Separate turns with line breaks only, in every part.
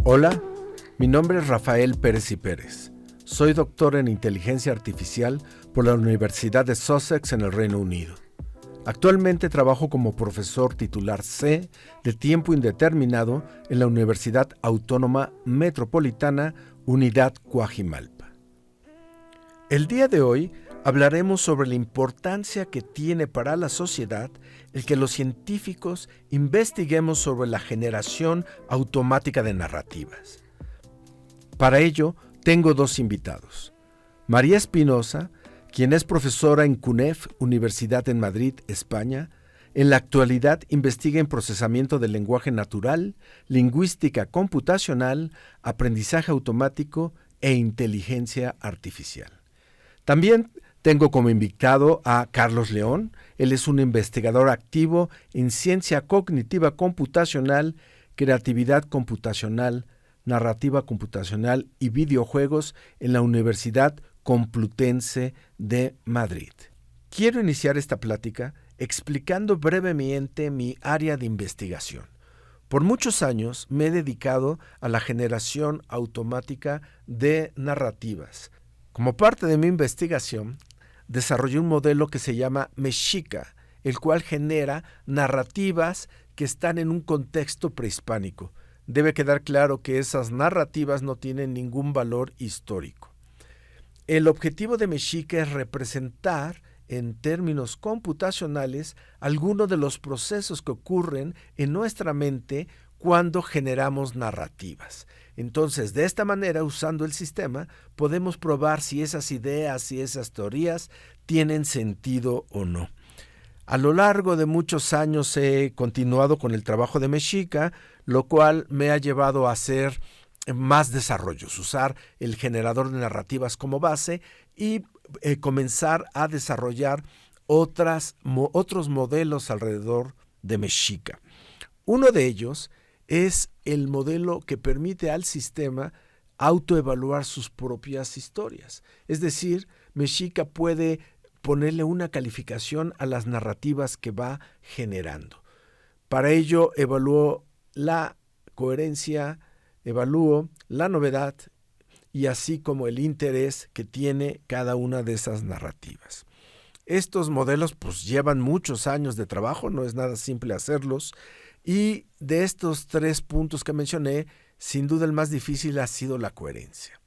Hola, mi nombre es Rafael Pérez y Pérez. Soy doctor en inteligencia artificial por la Universidad de Sussex en el Reino Unido. Actualmente trabajo como profesor titular C de tiempo indeterminado en la Universidad Autónoma Metropolitana Unidad Coajimalpa. El día de hoy hablaremos sobre la importancia que tiene para la sociedad el que los científicos investiguemos sobre la generación automática de narrativas. Para ello, tengo dos invitados. María Espinosa, quien es profesora en CUNEF, Universidad en Madrid, España. En la actualidad investiga en procesamiento del lenguaje natural, lingüística computacional, aprendizaje automático e inteligencia artificial. También tengo como invitado a Carlos León. Él es un investigador activo en ciencia cognitiva computacional, creatividad computacional, narrativa computacional y videojuegos en la Universidad Complutense de Madrid. Quiero iniciar esta plática explicando brevemente mi área de investigación. Por muchos años me he dedicado a la generación automática de narrativas. Como parte de mi investigación, desarrollé un modelo que se llama Mexica, el cual genera narrativas que están en un contexto prehispánico. Debe quedar claro que esas narrativas no tienen ningún valor histórico. El objetivo de Mexica es representar, en términos computacionales, algunos de los procesos que ocurren en nuestra mente cuando generamos narrativas. Entonces, de esta manera, usando el sistema, podemos probar si esas ideas, si esas teorías tienen sentido o no. A lo largo de muchos años he continuado con el trabajo de Mexica, lo cual me ha llevado a hacer más desarrollos, usar el generador de narrativas como base y comenzar a desarrollar otros modelos alrededor de Mexica. Uno de ellos es el modelo que permite al sistema autoevaluar sus propias historias. Es decir, Mexica puede ponerle una calificación a las narrativas que va generando. Para ello evalúo la coherencia, evalúo la novedad y así como el interés que tiene cada una de esas narrativas. Estos modelos llevan muchos años de trabajo, no es nada simple hacerlos, y de estos 3 puntos que mencioné, sin duda el más difícil ha sido la coherencia.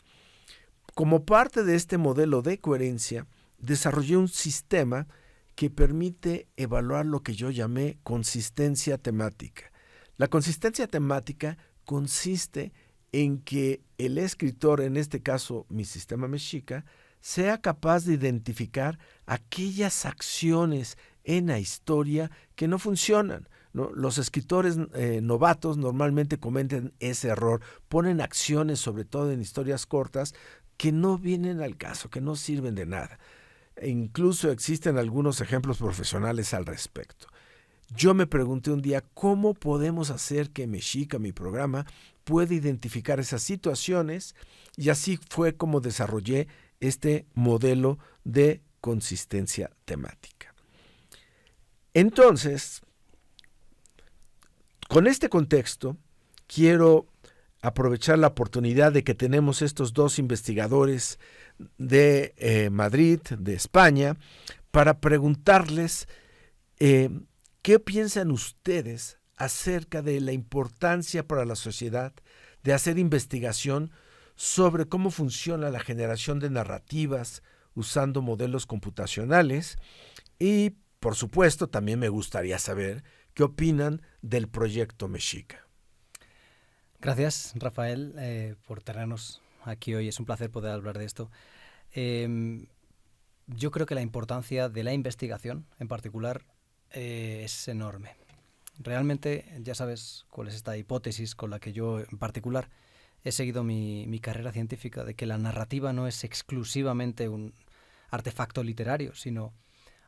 Como parte de este modelo de coherencia, desarrollé un sistema que permite evaluar lo que yo llamé consistencia temática. La consistencia temática consiste en que el escritor, en este caso mi sistema Mexica, sea capaz de identificar aquellas acciones en la historia que no funcionan, ¿no? Los escritores novatos normalmente cometen ese error, ponen acciones, sobre todo en historias cortas, que no vienen al caso, que no sirven de nada. E incluso existen algunos ejemplos profesionales al respecto. Yo me pregunté un día cómo podemos hacer que Mexica, mi programa, pueda identificar esas situaciones, y así fue como desarrollé este modelo de consistencia temática. Entonces, con este contexto, quiero aprovechar la oportunidad de que tenemos estos dos investigadores de Madrid, de España, para preguntarles ¿qué piensan ustedes acerca de la importancia para la sociedad de hacer investigación sobre cómo funciona la generación de narrativas usando modelos computacionales? Y, por supuesto, también me gustaría saber qué opinan del proyecto Mexica.
Gracias, Rafael, por tenernos aquí hoy. Es un placer poder hablar de esto. Yo creo que la importancia de la investigación, en particular, es enorme. Realmente, ya sabes cuál es esta hipótesis con la que yo, en particular, he seguido mi carrera científica, de que la narrativa no es exclusivamente un artefacto literario, sino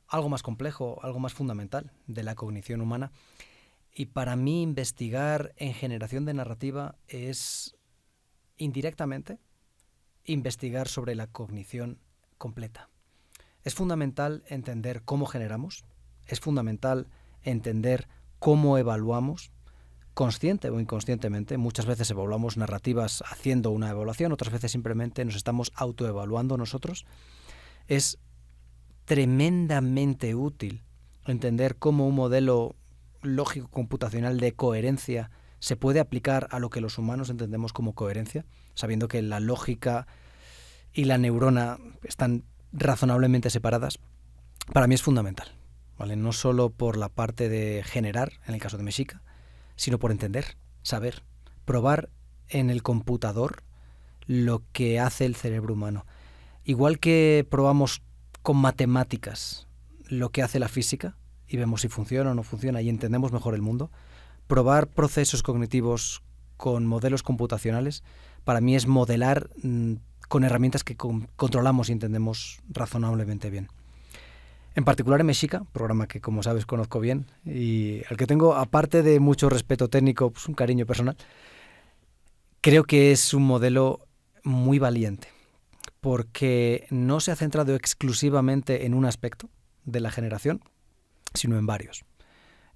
algo más complejo, algo más fundamental de la cognición humana. Y para mí investigar en generación de narrativa es, indirectamente, investigar sobre la cognición completa. Es fundamental entender cómo generamos, es fundamental entender cómo evaluamos, consciente o inconscientemente. Muchas veces evaluamos narrativas haciendo una evaluación, otras veces simplemente nos estamos autoevaluando nosotros. Es tremendamente útil entender cómo un modelo lógico computacional de coherencia se puede aplicar a lo que los humanos entendemos como coherencia, sabiendo que la lógica y la neurona están razonablemente separadas. Para mí es fundamental, ¿vale? No solo por la parte de generar, en el caso de Mexica, sino por entender, saber, probar en el computador lo que hace el cerebro humano. Igual que probamos con matemáticas lo que hace la física y vemos si funciona o no funciona y entendemos mejor el mundo, probar procesos cognitivos con modelos computacionales para mí es modelar con herramientas que controlamos y entendemos razonablemente bien. En particular en Mexica, programa que como sabes conozco bien y al que tengo, aparte de mucho respeto técnico, pues un cariño personal, creo que es un modelo muy valiente porque no se ha centrado exclusivamente en un aspecto de la generación, sino en varios.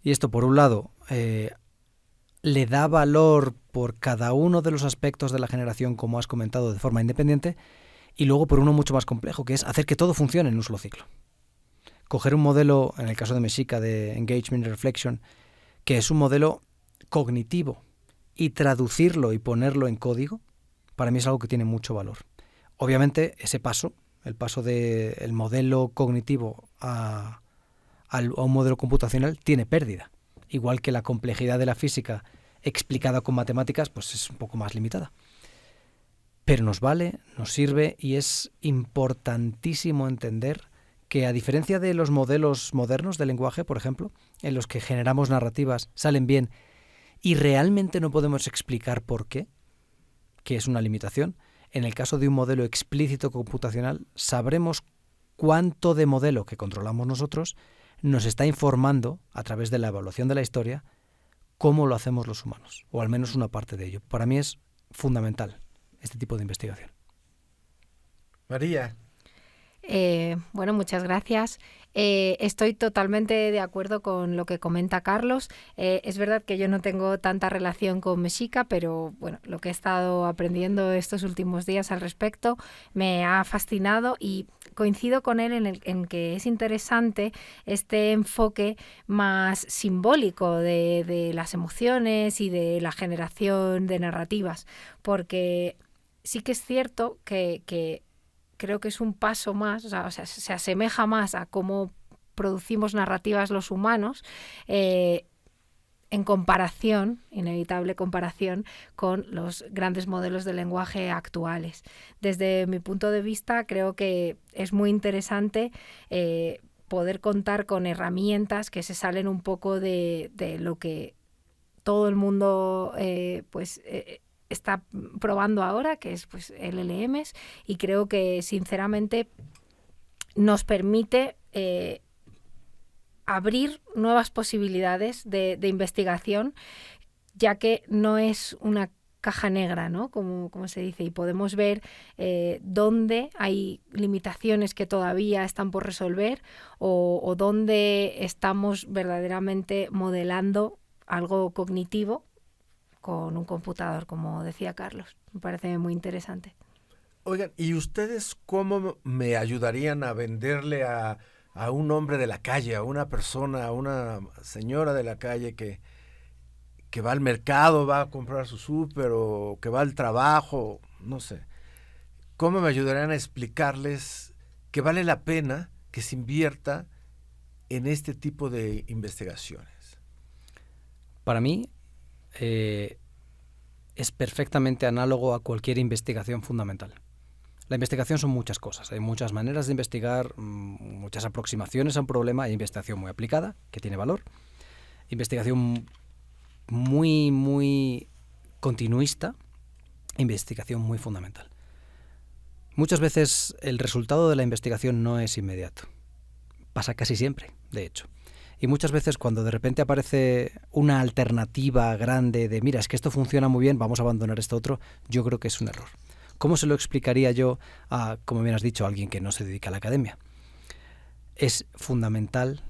Y esto, por un lado, le da valor por cada uno de los aspectos de la generación, como has comentado, de forma independiente, y luego por uno mucho más complejo, que es hacer que todo funcione en un solo ciclo. Coger un modelo, en el caso de Mexica, de Engagement and Reflection, que es un modelo cognitivo, y traducirlo y ponerlo en código, para mí es algo que tiene mucho valor. Obviamente, ese paso, el paso del modelo cognitivo a un modelo computacional, tiene pérdida. Igual que la complejidad de la física explicada con matemáticas, pues es un poco más limitada. Pero nos vale, nos sirve y es importantísimo entender que, a diferencia de los modelos modernos de lenguaje, por ejemplo, en los que generamos narrativas, salen bien y realmente no podemos explicar por qué, que es una limitación, en el caso de un modelo explícito computacional sabremos cuánto de modelo que controlamos nosotros nos está informando, a través de la evaluación de la historia, cómo lo hacemos los humanos, o al menos una parte de ello. Para mí es fundamental este tipo de investigación.
María.
Bueno, muchas gracias. Estoy totalmente de acuerdo con lo que comenta Carlos. Es verdad que yo no tengo tanta relación con Mexica, pero bueno, lo que he estado aprendiendo estos últimos días al respecto me ha fascinado y coincido con él en que es interesante este enfoque más simbólico de las emociones y de la generación de narrativas, porque sí que es cierto que creo que es un paso más, o sea, se asemeja más a cómo producimos narrativas los humanos, en comparación, inevitable comparación, con los grandes modelos de lenguaje actuales. Desde mi punto de vista, creo que es muy interesante poder contar con herramientas que se salen un poco de lo que todo el mundo está probando ahora, que es pues LLMs, y creo que sinceramente nos permite abrir nuevas posibilidades de investigación, ya que no es una caja negra, ¿no? Como se dice, y podemos ver dónde hay limitaciones que todavía están por resolver o dónde estamos verdaderamente modelando algo cognitivo con un computador, como decía Carlos. Me parece muy interesante.
Oigan, ¿y ustedes cómo me ayudarían a venderle a un hombre de la calle, a una persona, a una señora de la calle que va al mercado, va a comprar su súper o que va al trabajo, no sé? ¿Cómo me ayudarían a explicarles que vale la pena que se invierta en este tipo de investigaciones?
Para mí, es perfectamente análogo a cualquier investigación fundamental. La investigación son muchas cosas, hay muchas maneras de investigar, muchas aproximaciones a un problema. Hay investigación muy aplicada, que tiene valor, investigación muy, muy continuista, investigación muy fundamental. Muchas veces el resultado de la investigación no es inmediato, pasa casi siempre, de hecho. Y muchas veces cuando de repente aparece una alternativa grande de mira, es que esto funciona muy bien, vamos a abandonar esto otro, yo creo que es un error. ¿Cómo se lo explicaría yo a, como bien has dicho, a alguien que no se dedica a la academia? Es fundamental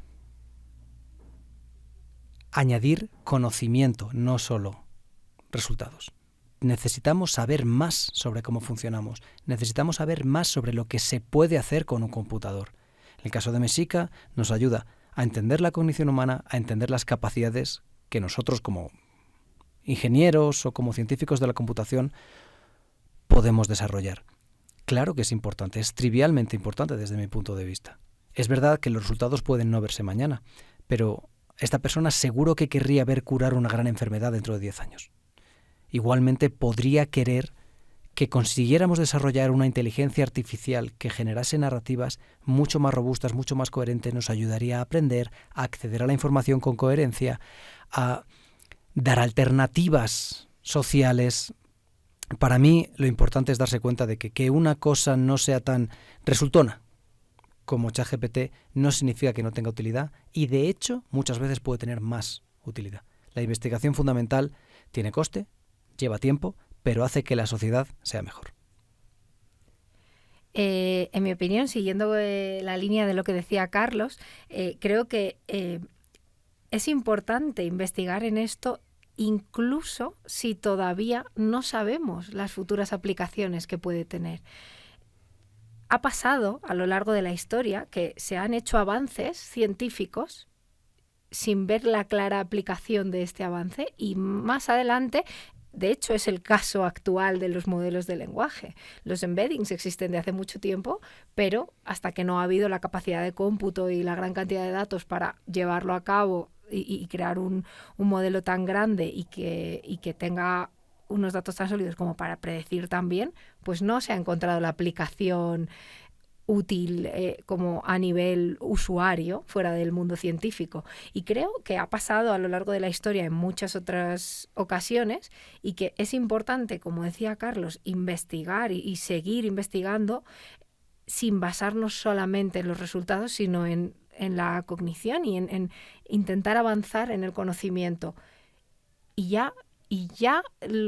añadir conocimiento, no solo resultados. Necesitamos saber más sobre cómo funcionamos. Necesitamos saber más sobre lo que se puede hacer con un computador. En el caso de Mexica nos ayuda a entender la cognición humana, a entender las capacidades que nosotros como ingenieros o como científicos de la computación podemos desarrollar. Claro que es importante, es trivialmente importante desde mi punto de vista. Es verdad que los resultados pueden no verse mañana, pero esta persona seguro que querría ver curar una gran enfermedad dentro de 10 años. Igualmente podría querer que consiguiéramos desarrollar una inteligencia artificial que generase narrativas mucho más robustas, mucho más coherentes, nos ayudaría a aprender, a acceder a la información con coherencia, a dar alternativas sociales. Para mí lo importante es darse cuenta de que una cosa no sea tan resultona como ChatGPT no significa que no tenga utilidad y de hecho muchas veces puede tener más utilidad. La investigación fundamental tiene coste, lleva tiempo, pero hace que la sociedad sea mejor.
En mi opinión, siguiendo la línea de lo que decía Carlos, creo que es importante investigar en esto incluso si todavía no sabemos las futuras aplicaciones que puede tener. Ha pasado a lo largo de la historia que se han hecho avances científicos sin ver la clara aplicación de este avance y más adelante, de hecho es el caso actual de los modelos de lenguaje. Los embeddings existen de hace mucho tiempo, pero hasta que no ha habido la capacidad de cómputo y la gran cantidad de datos para llevarlo a cabo y crear un modelo tan grande y que tenga unos datos tan sólidos como para predecir también, pues no se ha encontrado la aplicación útil como a nivel usuario fuera del mundo científico. Y creo que ha pasado a lo largo de la historia en muchas otras ocasiones y que es importante, como decía Carlos, investigar y seguir investigando sin basarnos solamente en los resultados, sino en la cognición y en intentar avanzar en el conocimiento. Y ya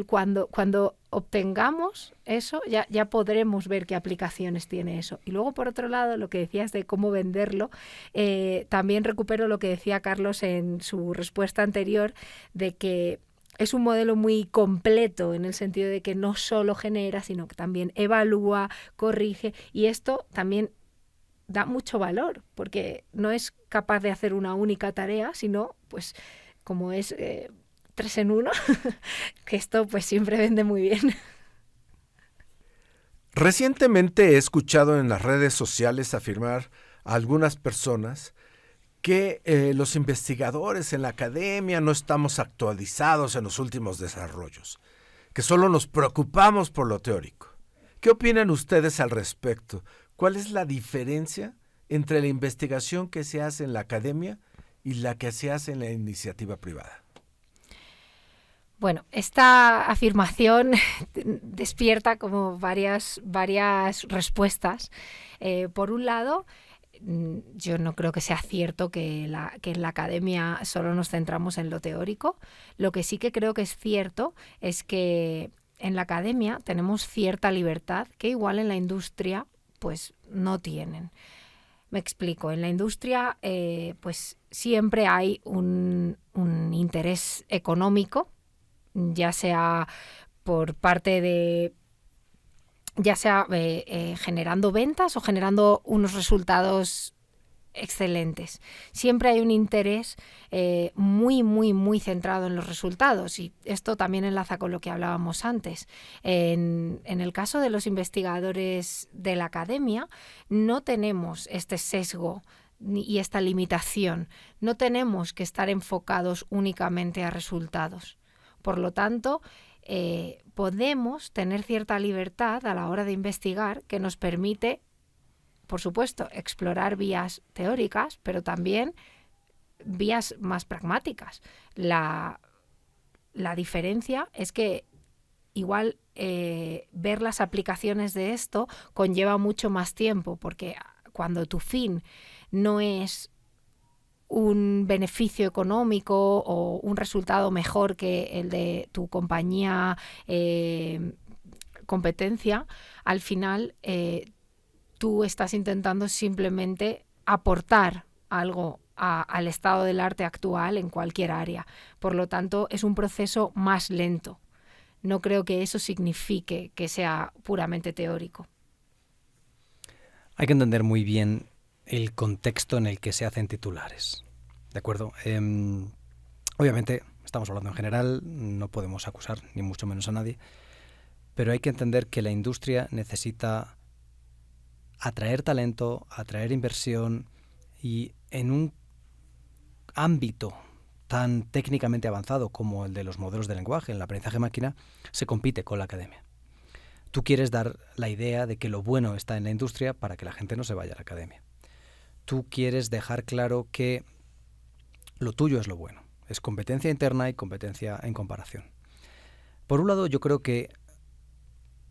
cuando obtengamos eso, ya podremos ver qué aplicaciones tiene eso. Y luego, por otro lado, lo que decías de cómo venderlo, también recupero lo que decía Carlos en su respuesta anterior, de que es un modelo muy completo en el sentido de que no solo genera, sino que también evalúa, corrige, y esto también da mucho valor, porque no es capaz de hacer una única tarea, sino, pues, como es 3 en 1, que esto pues siempre vende muy bien.
Recientemente he escuchado en las redes sociales afirmar a algunas personas que los investigadores en la academia no estamos actualizados en los últimos desarrollos, que solo nos preocupamos por lo teórico. ¿Qué opinan ustedes al respecto? ¿Cuál es la diferencia entre la investigación que se hace en la academia y la que se hace en la iniciativa privada?
Bueno, esta afirmación despierta como varias respuestas. Por un lado, yo no creo que sea cierto que en la academia solo nos centramos en lo teórico. Lo que sí que creo que es cierto es que en la academia tenemos cierta libertad que igual en la industria pues no tienen. Me explico. En la industria pues siempre hay un interés económico, ya sea por parte de generando ventas o generando unos resultados excelentes. Siempre hay un interés muy, muy, muy centrado en los resultados y esto también enlaza con lo que hablábamos antes. En el caso de los investigadores de la academia no tenemos este sesgo y esta limitación. No tenemos que estar enfocados únicamente a resultados. Por lo tanto, podemos tener cierta libertad a la hora de investigar que nos permite, por supuesto, explorar vías teóricas, pero también vías más pragmáticas. La diferencia es que igual ver las aplicaciones de esto conlleva mucho más tiempo, porque cuando tu fin no es un beneficio económico o un resultado mejor que el de tu compañía competencia, al final tú estás intentando simplemente aportar algo al estado del arte actual en cualquier área. Por lo tanto, es un proceso más lento. No creo que eso signifique que sea puramente teórico.
Hay que entender muy bien el contexto en el que se hacen titulares. ¿De acuerdo? Obviamente, estamos hablando en general, no podemos acusar ni mucho menos a nadie, pero hay que entender que la industria necesita atraer talento, atraer inversión, y en un ámbito tan técnicamente avanzado como el de los modelos de lenguaje, el aprendizaje máquina, se compite con la academia. Tú quieres dar la idea de que lo bueno está en la industria para que la gente no se vaya a la academia. Tú quieres dejar claro que lo tuyo es lo bueno. Es competencia interna y competencia en comparación. Por un lado, yo creo que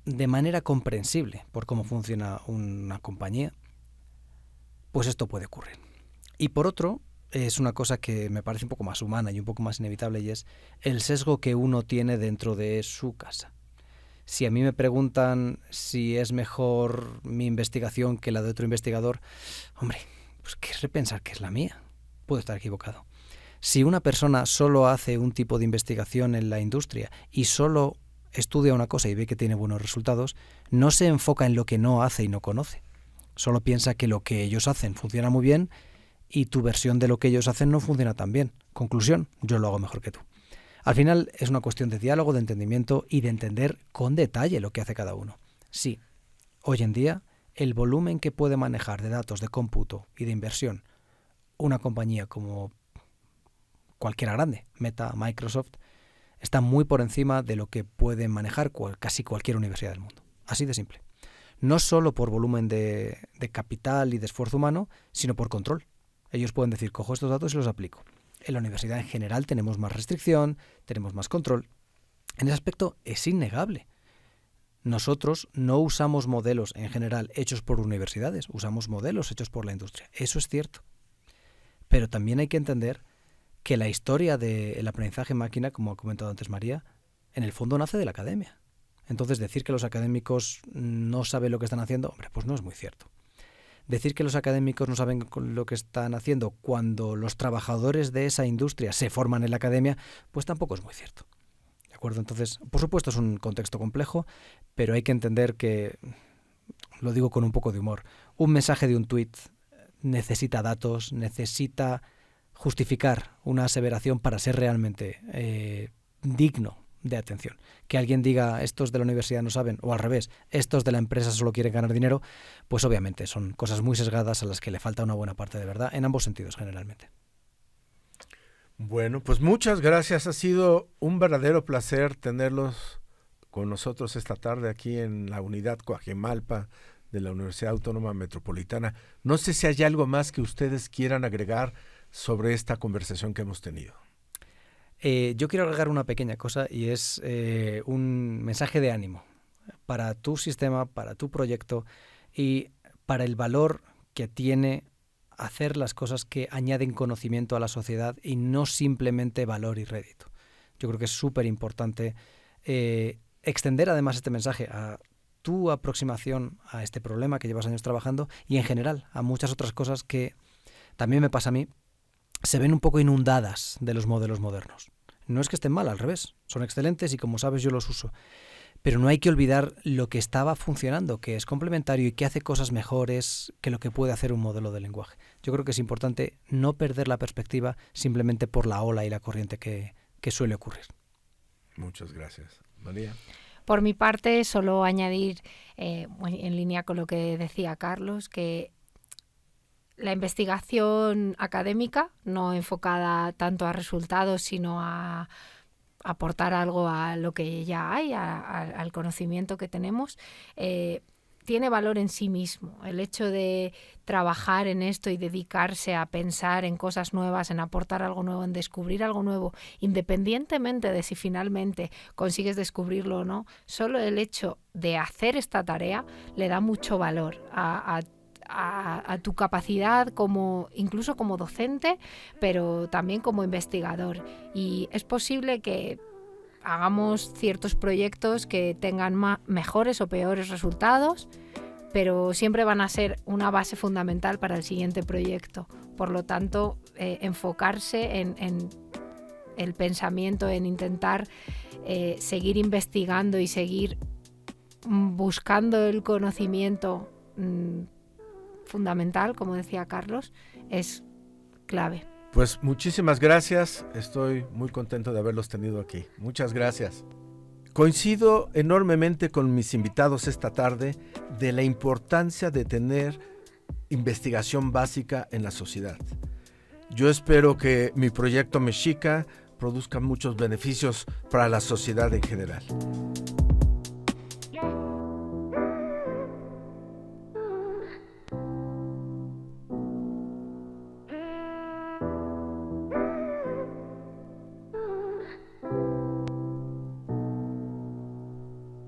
de manera comprensible por cómo funciona una compañía, pues esto puede ocurrir. Y por otro, es una cosa que me parece un poco más humana y un poco más inevitable, y es el sesgo que uno tiene dentro de su casa. Si a mí me preguntan si es mejor mi investigación que la de otro investigador, hombre, pues querré pensar que es la mía. Puedo estar equivocado. Si una persona solo hace un tipo de investigación en la industria y solo estudia una cosa y ve que tiene buenos resultados, no se enfoca en lo que no hace y no conoce. Solo piensa que lo que ellos hacen funciona muy bien y tu versión de lo que ellos hacen no funciona tan bien. Conclusión, yo lo hago mejor que tú. Al final es una cuestión de diálogo, de entendimiento y de entender con detalle lo que hace cada uno. Sí, hoy en día el volumen que puede manejar de datos de cómputo y de inversión una compañía como cualquiera grande, Meta, Microsoft, está muy por encima de lo que puede manejar casi cualquier universidad del mundo. Así de simple. No solo por volumen de capital y de esfuerzo humano, sino por control. Ellos pueden decir, cojo estos datos y los aplico. En la universidad en general tenemos más restricción, tenemos más control. En ese aspecto es innegable. Nosotros no usamos modelos en general hechos por universidades, usamos modelos hechos por la industria. Eso es cierto. Pero también hay que entender que la historia del aprendizaje máquina, como ha comentado antes María, en el fondo nace de la academia. Entonces decir que los académicos no saben lo que están haciendo, hombre, pues no es muy cierto. Decir que los académicos no saben lo que están haciendo cuando los trabajadores de esa industria se forman en la academia, pues tampoco es muy cierto. ¿De acuerdo? Entonces, por supuesto es un contexto complejo, pero hay que entender que, lo digo con un poco de humor, un mensaje de un tuit necesita datos, necesita justificar una aseveración para ser realmente digno de atención. Que alguien diga estos de la universidad no saben, o al revés, estos de la empresa solo quieren ganar dinero, pues obviamente son cosas muy sesgadas a las que le falta una buena parte de verdad, en ambos sentidos generalmente.
Bueno, pues muchas gracias. Ha sido un verdadero placer tenerlos con nosotros esta tarde aquí en la unidad Coajimalpa de la Universidad Autónoma Metropolitana. No sé si hay algo más que ustedes quieran agregar sobre esta conversación que hemos tenido.
Yo quiero agregar una pequeña cosa y es un mensaje de ánimo para tu sistema, para tu proyecto y para el valor que tiene hacer las cosas que añaden conocimiento a la sociedad y no simplemente valor y rédito. Yo creo que es súper importante extender además este mensaje a tu aproximación a este problema que llevas años trabajando y en general a muchas otras cosas que también me pasa a mí, se ven un poco inundadas de los modelos modernos. No es que estén mal, al revés, son excelentes y como sabes yo los uso. Pero no hay que olvidar lo que estaba funcionando, que es complementario y que hace cosas mejores que lo que puede hacer un modelo de lenguaje. Yo creo que es importante no perder la perspectiva simplemente por la ola y la corriente que suele ocurrir.
Muchas gracias. María.
Por mi parte, solo añadir, en línea con lo que decía Carlos, que la investigación académica, no enfocada tanto a resultados, sino a aportar algo a lo que ya hay, al conocimiento que tenemos, tiene valor en sí mismo. El hecho de trabajar en esto y dedicarse a pensar en cosas nuevas, en aportar algo nuevo, en descubrir algo nuevo, independientemente de si finalmente consigues descubrirlo o no, solo el hecho de hacer esta tarea le da mucho valor a tu capacidad incluso como docente, pero también como investigador. Y es posible que hagamos ciertos proyectos que tengan mejores o peores resultados, pero siempre van a ser una base fundamental para el siguiente proyecto. Por lo tanto, enfocarse en el pensamiento, en intentar seguir investigando y seguir buscando el conocimiento fundamental, como decía Carlos, es clave.
Pues muchísimas gracias, estoy muy contento de haberlos tenido aquí. Muchas gracias. Coincido enormemente con mis invitados esta tarde de la importancia de tener investigación básica en la sociedad. Yo espero que mi proyecto Mexica produzca muchos beneficios para la sociedad en general.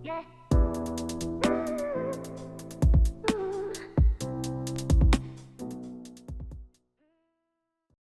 Yeah.